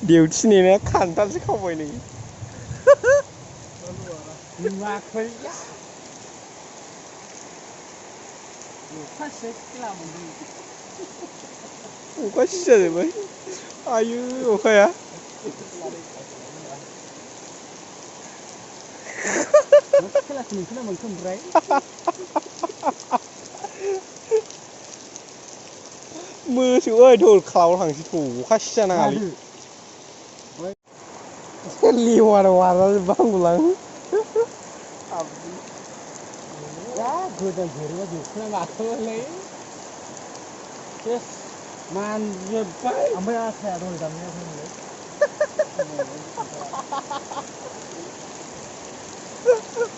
דיउटिनिनो खान्थालसो खावबाय नों नुवाखै अखा सिला मोनदों अखा सिजाजोब्बाय आयु अखाया खेलासो मोनखोना मोनखो ओमफ्राय मोसौ ओइ धल खालाव थांसै थ अखा सिजानाङालै लेवार बाजाजोब्बा हामगौलां जा गोदान धोरोमा जोबखोना माखोलै सेस मानजोब्बाय ओमफ्राय आसाया दहाय दाननायावलै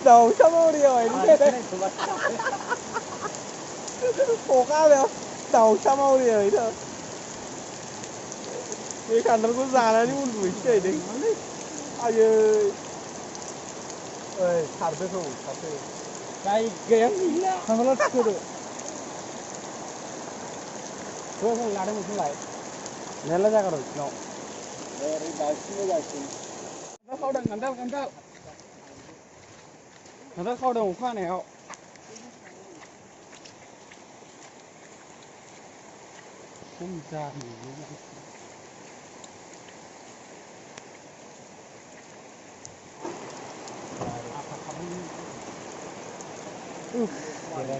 दाउसा मावरियाव अखा हानायाव दाउसा मावरियाव बे खान्थालखौ जानानै उन्दुहैसै जाहैदों आयै ओइ सारदो थौ सारदो जायगायानो गैला खान्थाला थिखोदो ज' लादों मोनसेलाय मेरला जायगा दं बिसिनाव ओरै दासिम मोजांसिन खावदों खान्थाल खावदों अखा हानायाव खम जाहैयो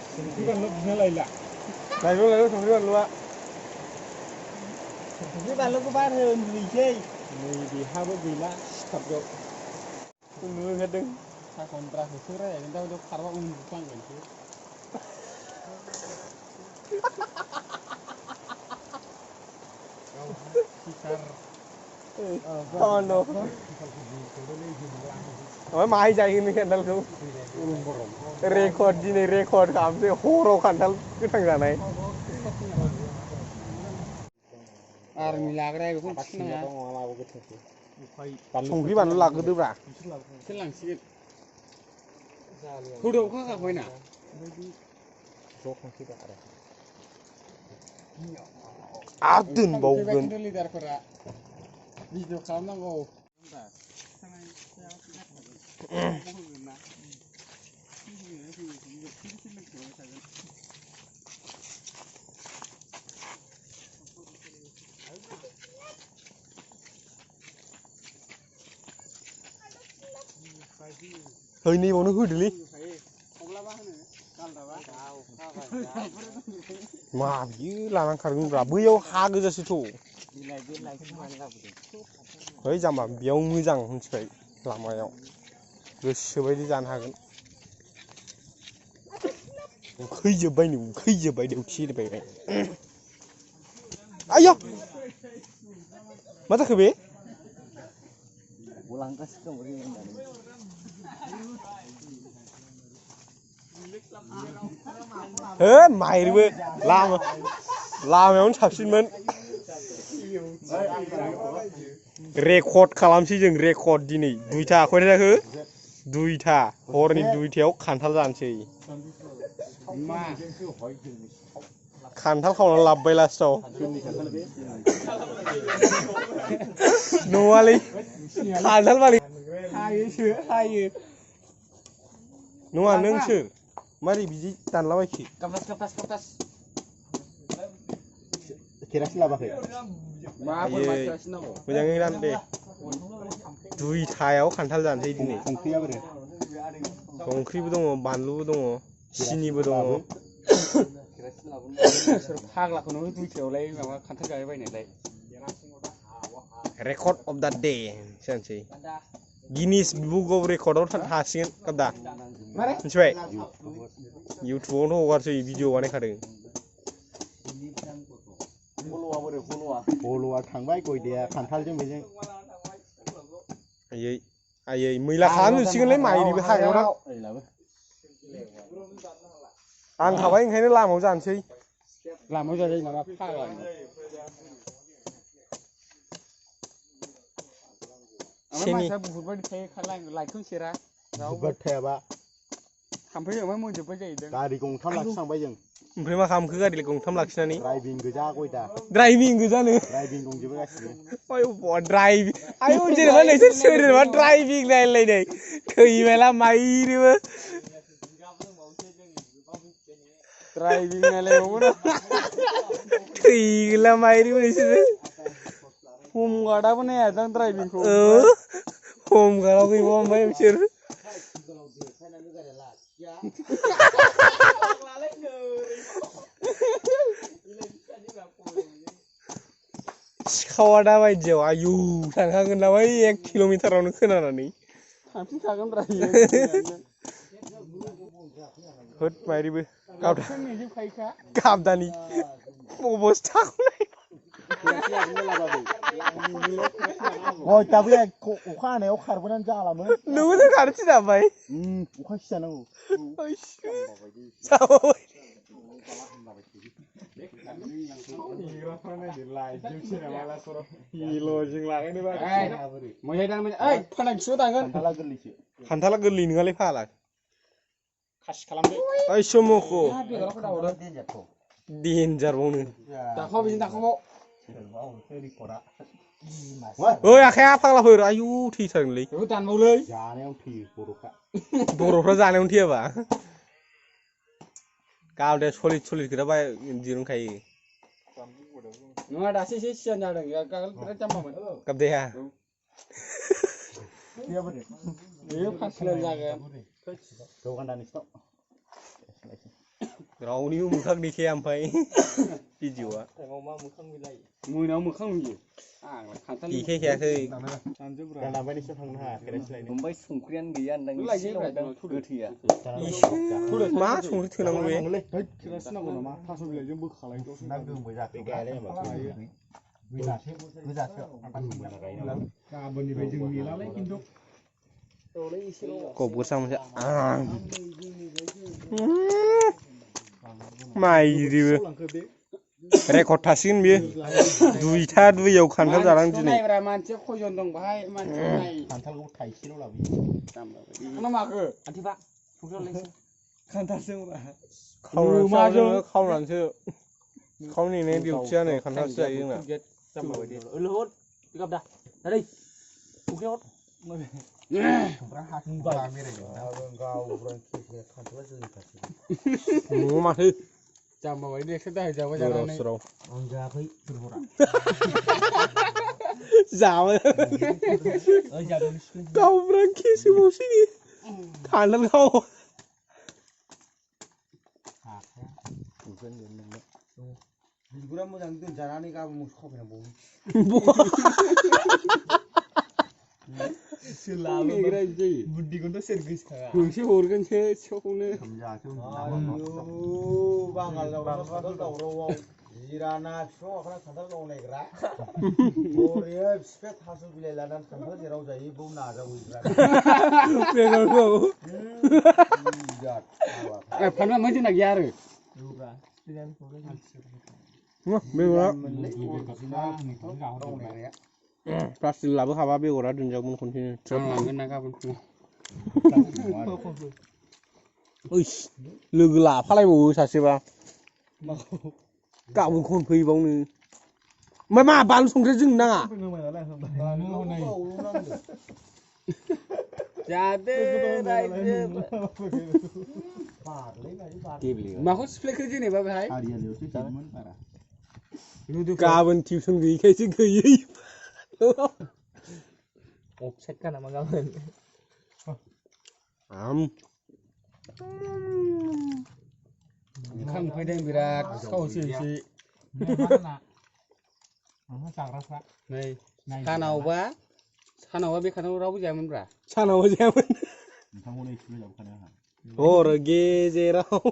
संख्रि बानलु बिना लायला लायगौ संख्रि बानलुआ संख्रि बानलुखौ बार हो उन्दुहैसै नै बेहाबो गैला सिथाबजों उन्दुनो ओंखारदों साखनद्राखौसो रायलायगोन दा बेयाव खारबा उन्दुफ्लांगोनसो ओमफ्राय माहाय जाहैगोन नों खान्थालखौ रेकर्ड दिनै रेकर्ड खालामसै हराव खान्थाल गोथां जानाय आर्मि लाग्राया बेखौ संख्रि बानलु लाग्रोदोब्रा बिसोर लांसिगोन थौदो अखा हाखाबायना आरो दोनबावगोन लिडारफोरा भिडिअ खालामनांगौ है नैबावनो होदोलै मा बियो लानानै खारगोनब्रा बैयाव हा गोजासोथ' है जाम्बा बेयाव मोजां मिथिबाय लामायाव गोसोबायदि जानो हागोन उखैजोब्बाय देउथि एरबाय आयौ मा जाखो बे हो माइरबो लामायावनो साबसिनमोन रेकर्ड खालामसै जों रेकर्ड दिनै दुइथा खयथा जाखो दुइथा हरनि दुइथायाव खान्थाल जानोसै खान्थाल खावनानै लाबोबाय लास्टाव नङालै खान्थाल मालिक हायो नङा नों सोर मारै बिदि दानलाबायखो काप्तास केरासिन लाबोआखै मोजाङै रान दे दुइथायाव खान्थाल जानोसै दिनै संख्रिबो दङ बानलुबो दङ सिनिबो दङ फाग्लाखौनो दुइथायावलाय माबा खान्थाल जाबाय बायनायलाय रेकर्ड अफ दा डे जानोसै गिनिस बुक अफ रेकर्डआव थासिगोन गाबदा मिथिबाय इउटुबावनो हगारसै भिडिअ बानायखादों हल'आ थांबाय गयदाया खान्थालजों बेजों आयै मैला खालामजोबसिगोनलै माइरिबो हाग्रायाव आं थाबाय ओंखायनो लामायाव जानोसै लामायाव जाजायो नामा फाग्ला मानसिया बुहुत बायदि थायो लाइटखौ सेरा बुहुत थायाबा थाम्फै मोनजोब्बाय जाहैदों गारि गंथाम लाखिलांबाय जों ओमफ्राय मा खालामखो गारि गंथाम लाखिनानै ड्राइभिं गोजा गयदा ड्राइभिं गोजानो ड्राइभिं दंजोबो गासिबो आयौ ड्राइभिं आयौ जेनेबा नोंसोर सोरबा ड्राइभिं नायलायनाय थैबायला माइरिबो ड्राइभिं नायलायबावो थैला माइरिबो नोंसोरो हम गार्डआबो नाया दां ड्राइभिंखौ हम गार्डआव गैबावा ओमफ्राय बिसोर सिखावा दा बायदियाव आयु थांखागोन ना बै 1 किल'मिटारावनो खोनानानै थांफिनखागोन रा होद माइरिबो गाबदानि अबस्थाखौ नाय गयदा बे अखा हानायाव खारबोनानै जालामोन नोंबो खारनो थिनाबाय अखा सिजानांगौ खान्थाला गोरलै नङालै फाला खासि खालामदो ओइ समखौ देन्जार बावनो ओइ आखाया फाग्लाफोर आयु थैथारगोनलै दानबावलै जानायाव थैयो बर'फ्रा जानायावनो थैयाबा गाबदाया सलिद खोथा दिरुनखायो नङा दासो एसे सियान जादों बिराद जाम्बामोन गाबदाया बेयो फासिलार जागोन रावनिबो मोखां देखाया ओमफ्राय भिडिअ'आ मोनायाव मोखां नुयो देखायखायाखै ओमफ्राय संख्रियानो गैया गोथैया मा संख्रि थोनांगौ बे गबगोरसा मोनसे माइरिबो रेकर्ड थासिगोन बियो 2था 2याव खान्थाल जानां दिनै मानसिया खयजन दं बाहाय खान्थालखौ थाइसेल' लाबोयो माखो खावनानैसो खावनानै डिउटिया नै खान्थालसो जायो जोंना माथो जाम्बा बायदि एक्सट्रा दाहैजाबाय जानानै आं जायाखै जाबाय गावब्रां केसबावसै खान्थाल गाव बिगुरा मोजां दोनजानानै गाबोन मोसौ खाफैनांबावो बुद्धिखौथ' सोर गोसोखाङा मोनसे हरगोनसो सिखावखौनो बांगाल दावराव जिरा ना बिफां गाखोना खान्थाल गावनायग्रा बरिया बिफाया थास' बिलाइ लानानै खान्थाल जेराव जायो बाव नाजावहैग्रा फानबा मोजां ना गैया आरो प्लास्टिक लाबोखाबा बेगरा दोनजागौमोन खनसेनो लांगोन ना गाबोन फुङाव ओइस लोगो लाफालायबावो सासेबा गाबोन खनफैबावनो ओमफ्राय मा बानलु संख्रि जोंनो नाङा जादो माखौ सिफ्लेखो जेनेबा बेहाय गाबोन टिउसन गैयैखायसो गैयै अफसाइड का नामा गाबोन ओंखाम उखैदों बिराद सावसै एसे नै सानावबा बे खानाव रावबो जायामोनब्रा सानावबो जायामोन नोंथांमोन एसेल' जाबोखानो आंहा हर गेजेराव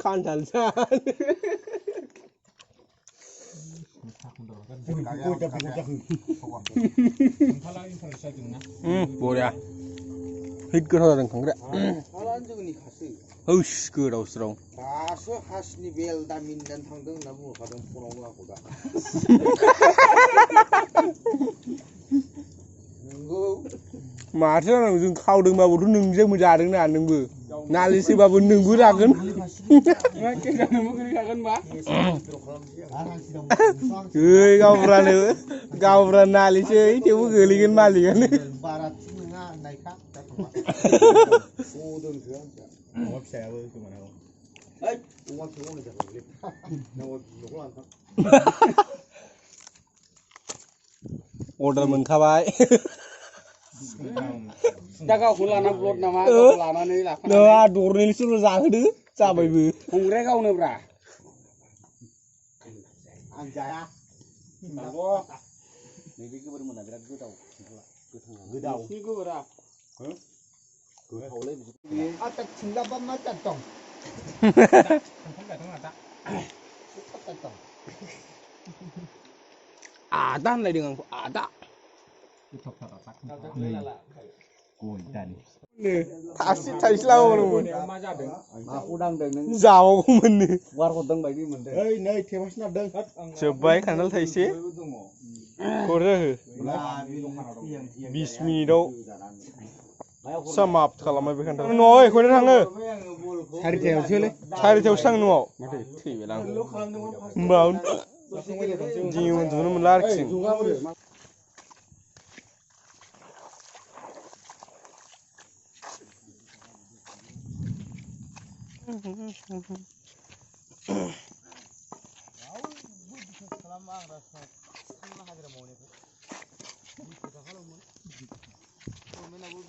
खान्थाल बरिया हिट गोथाव जादों खांख्राया ओइस गोदाव सोराव दासो हासिनि बेल दामिननानै थांदों होनना बुंहरखादों फनावनो आंखौ दा नंगौ माथो जानांगौ जों खावदोंबाबोथ' नोंजों जादोंना नोंबो नालिसैबाबो नोंबो रागोन ओइ गावब्रा नालिसै थेवबो गोलैगोन मालिकानो बारा थिग नङा होननायखा अमा फिसायाबो गोमानांगौ अमा फिसाखौ होनो जाबाय अर्डार मोनखाबाय दा गावखौ लाना ब्लड नामा लानानै नङा दरनैल'सल' जाहोदो जाबायबो संग्राया गावनोब्रा आं जाया नैबे गोबोर मोना बिराद गोदाव गोदाव गोबोरा गोथावलै आटा थिंलाबा मा जादों आदा होनलायदों आंखौ आदा थाइसे लाबोगौमोन मा जादों माखौ दांदों नों जाबावगौमोन वार हरदों बायदि मोनदों ओइ नै थेबासो नारदों जोब्बाय खान्थाल थाइसे हरो 20 मिनिटाव समाप्त खालामबाय बे खान्थाल न'आव एखौनो थाङो सारिथायावसोलै सारिथायावसो थाङो न'आव माथो थैबाय आं होमबा दिनै उन्दुनो मोनला आरोखि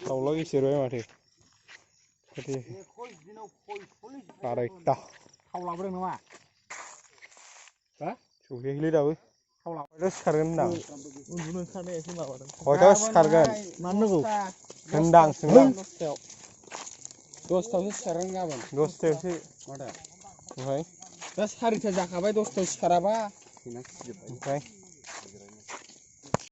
दाउला गेसेरबाय माथो आरायता थाव लाबोदों नामा सौफैयाखैलै दाबो खयथायाव सिखारगोन होनदां उन्दुनो ओंखारनायासो माबादों खयथायाव सिखारगोन मानो नांगौ होनदां सोंदां 10थायावसो सिखारगोन गाबोन 10थायावसो माथो ओमफ्राय दा 4ता जाखाबाय 10थायाव सिखाराबा ओमफ्राय